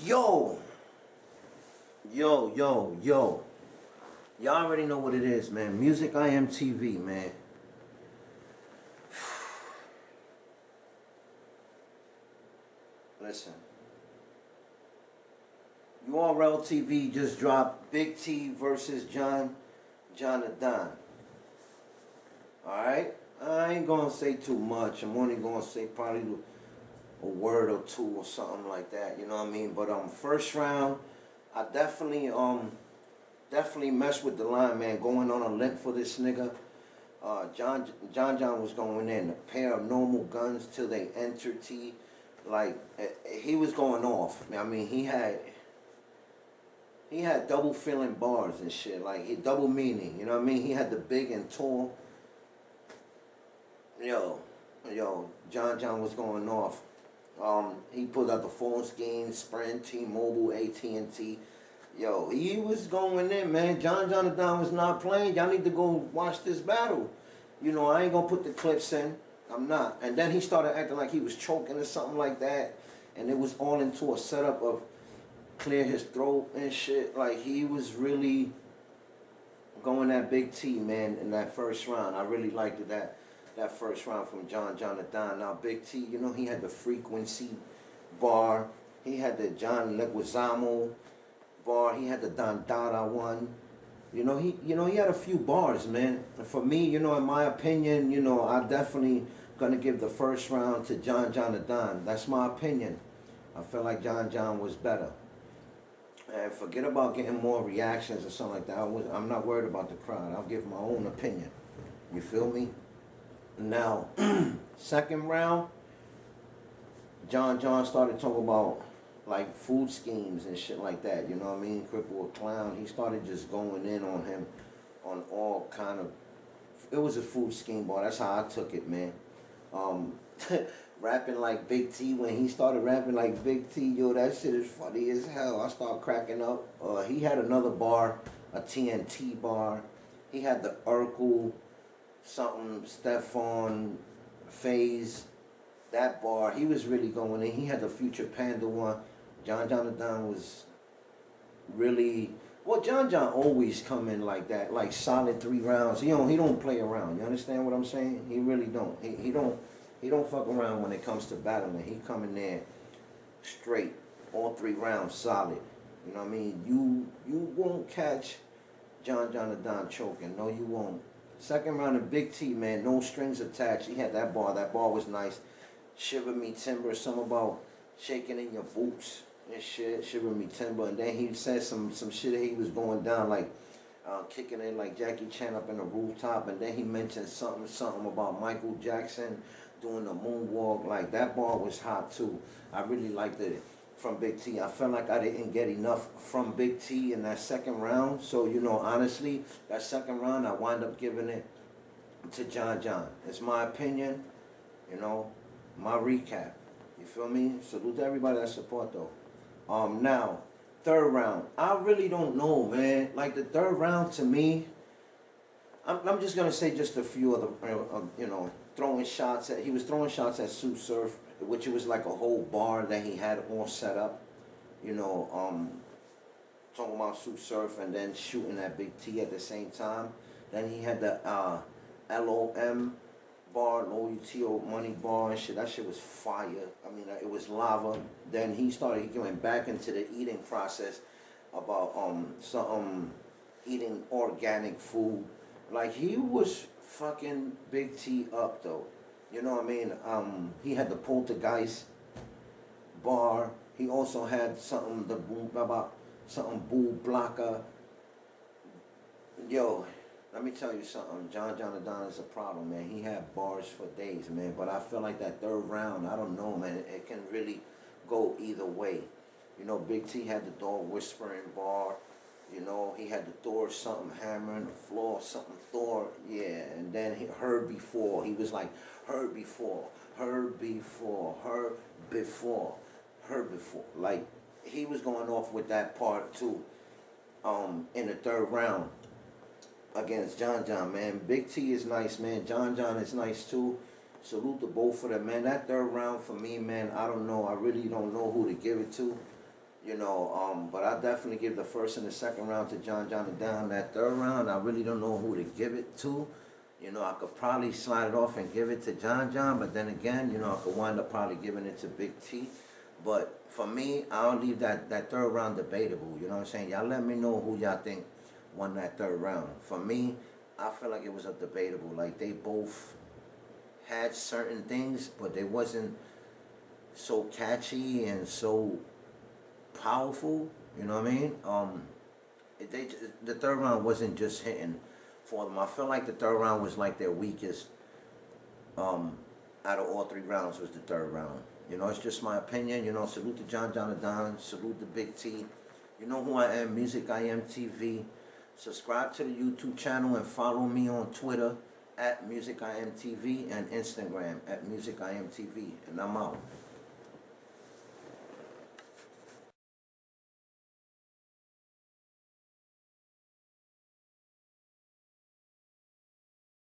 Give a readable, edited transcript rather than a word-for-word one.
Yo, yo. Y'all already know what it is, man. MusicIAmTv, man. Listen. URL TV just dropped Big T versus John the Don. Alright? I ain't gonna say too much. I'm only gonna say probably a word or two or something like that, you know what I mean? But first round, I definitely messed with the line, man, going on a limb for this nigga. John was going in, a pair of normal guns till they enter T. Like, he was going off. I mean, he had double filling bars and shit, like he double meaning, you know what I mean? He had the big and tall. Yo, John was going off. He pulled out the phone scheme, Sprint, T-Mobile, AT&T. Yo, he was going in, man. John the Don was not playing. Y'all need to go watch this battle. You know, I ain't gonna put the clips in. I'm not. And then he started acting like he was choking or something like that. And it was all into a setup of clear his throat and shit. Like, he was really going at Big T, man, in that first round. I really liked that first round from John the Don. Now, Big T, you know, he had the frequency bar. He had the John Leguizamo bar. He had the Don Dada one. You know, he had a few bars, man. And for me, you know, in my opinion, you know, I definitely gonna give the first round to John the Don. That's my opinion. I feel like John was better. And forget about getting more reactions or something like that. I'm not worried about the crowd. I'll give my own opinion. You feel me? Now, second round, John started talking about like food schemes and shit like that. You know what I mean? Cripple a clown. He started just going in on him on all kind of. It was a food scheme, boy. That's how I took it, man. Rapping like Big T, when he started rapping like Big T, yo, that shit is funny as hell. I started cracking up. He had another bar, a TNT bar. He had the Urkel, something, Stefan, Phase, that bar. He was really going in. He had the Future Panda one. John the Don was really, well, John always come in like that, like solid 3 rounds. He don't play around. You understand what I'm saying? He really don't. He don't fuck around when it comes to battling. He come in there straight, all 3 rounds solid. You know what I mean? You won't catch John the Don choking. No, you won't. Second round of Big T, man, no strings attached. He had that bar. That bar was nice. Shiver me timber, something about shaking in your boots and shit. Shiver me timber. And then he said some shit that he was going down, like kicking in like Jackie Chan up in the rooftop. And then he mentioned something about Michael Jackson doing the moonwalk. Like, that bar was hot too. I really liked it from Big T. I felt like I didn't get enough from Big T in that second round. So, you know, honestly, that second round, I wind up giving it to John. It's my opinion, you know, my recap. You feel me? Salute to everybody that support, though. Now, third round. I really don't know, man. Like, the third round, to me, I'm just going to say just a few of the, you know, throwing shots at, he was throwing shots at Sue Surf, which was like a whole bar that he had all set up, you know, talking about Sue Surf and then shooting at Big T at the same time. Then he had the LOM bar, LOUTO money bar and shit. That shit was fire. I mean, it was lava. Then he went back into the eating process about eating organic food. Like, he was fucking Big T up, though. You know what I mean? He had the Poltergeist bar. He also had something, Boo Blocker. Yo, let me tell you something. John the Don is a problem, man. He had bars for days, man. But I feel like that third round, I don't know, man. It can really go either way. You know, Big T had the dog whispering bar. You know, he had the Thor something hammering the floor, something Thor, yeah. And then he heard before. He was like, heard before. Like, he was going off with that part too. In the third round against John, man. Big T is nice, man. John is nice too. Salute to both of them, man. That third round for me, man, I don't know. I really don't know who to give it to. But I definitely give the first and the second round to John and Don. That third round, I really don't know who to give it to. I could probably slide it off and give it to John, but then again, I could wind up probably giving it to Big T. But for me, I'll leave that third round debatable. You know what I'm saying? Y'all let me know who y'all think won that third round. For me, I feel like it was a debatable. Like, they both had certain things, but they wasn't so catchy and so powerful. You know what I mean? The third round wasn't just hitting for them. I feel like the third round was like their weakest. Out of all three rounds was the third round. It's just my opinion. Salute to John and Don. Salute to Big T. You know who I am, MusicIAmTv. Subscribe to the YouTube channel and follow me on Twitter at MusicIAmTv and Instagram at MusicIAmTv. And I'm out.